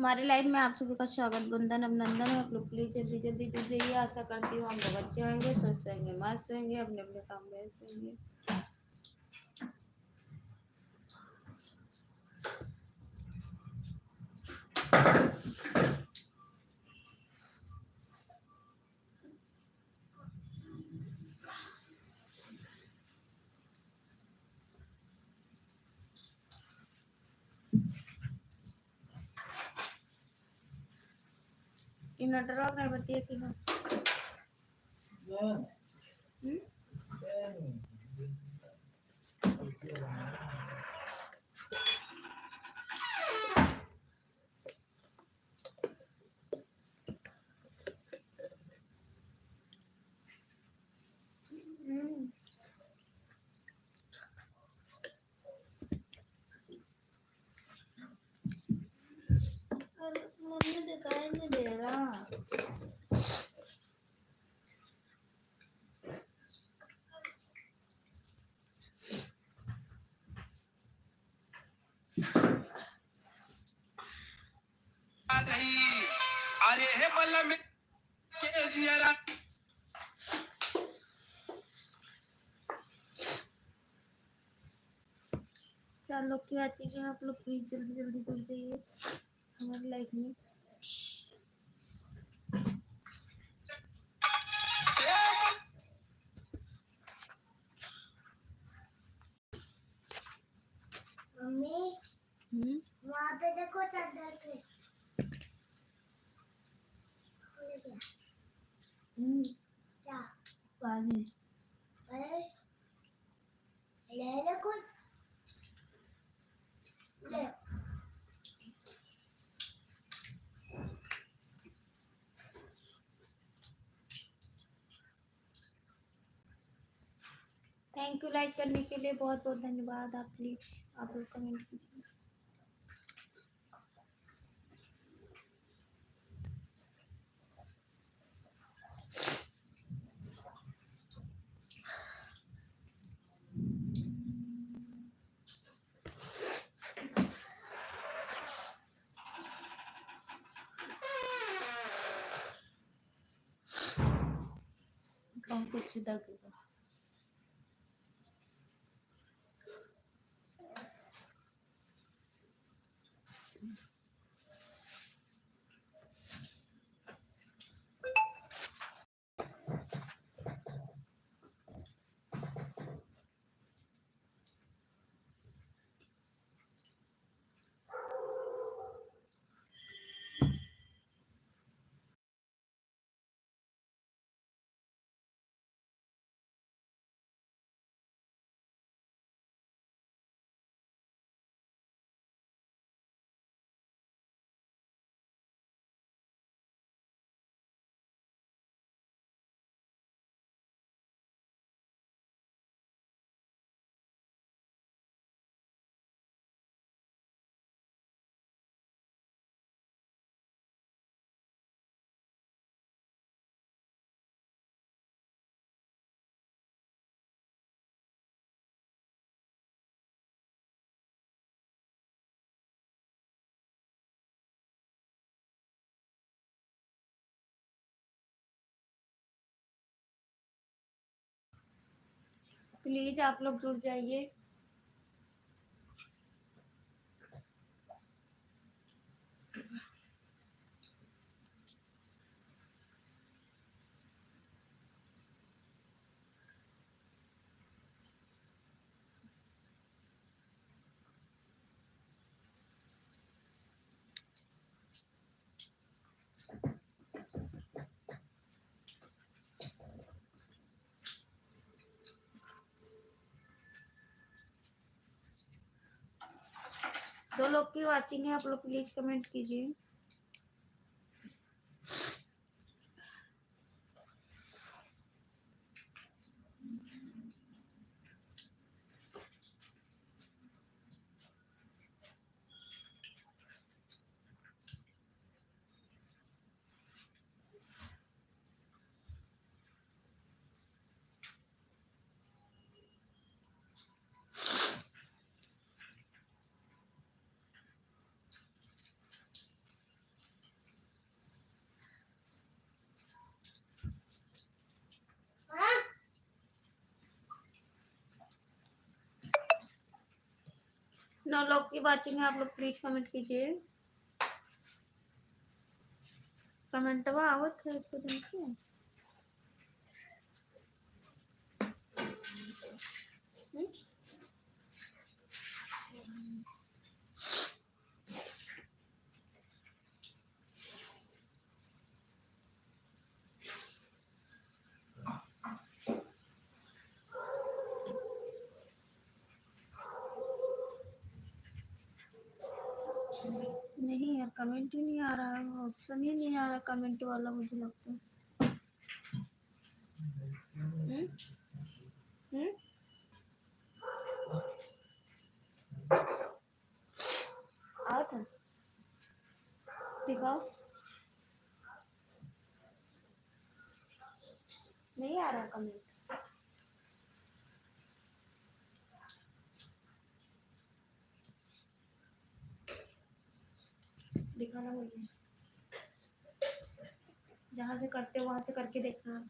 हमारे लाइव में आप सभी का स्वागत, वंदन, अभिनंदन है। आप लोग प्लीज जल्दी जल्दी जुड़ जाइए। आशा करती हूँ हम लोग अच्छे होंगे, स्वस्थ रहेंगे, मस्त रहेंगे, अपने अपने काम में व्यस्त रहेंगे। इन्वर्टर और अगरबत्ती है कि ना? मम्मी दिखाई नहीं दे रहा। अरे हे बल्ला में के जियारा। चार लोग की बात है, आप लोग प्लीज जल्दी जल्दी जुड़ जाइए हमारे लाइफ में। मम्मी वहाँ पे देखो चादर पे क्या पानी ले ले कुछ ले। थैंक यू लाइक करने के लिए, बहुत बहुत धन्यवाद। आप प्लीज आप लोग कमेंट कीजिए। कुछ दगेगा। प्लीज आप लोग जुड़ जाइए। दो लोग की वाचिंग है, आप लोग प्लीज कमेंट कीजिए। 9 लोग की वाचिंग है, आप लोग प्लीज कमेंट कीजिए। कमेंटवा आवत है तो देखिए। नहीं यार, कमेंट ही नहीं आ रहा है, ऑप्शन ही नहीं आ रहा कमेंट वाला, मुझे लगता है। हम्म? हम्म? आया था, दिखाओ। नहीं आ रहा कमेंट। दिखाना मुझे, जहाँ से करते हो वहां से करके देखना।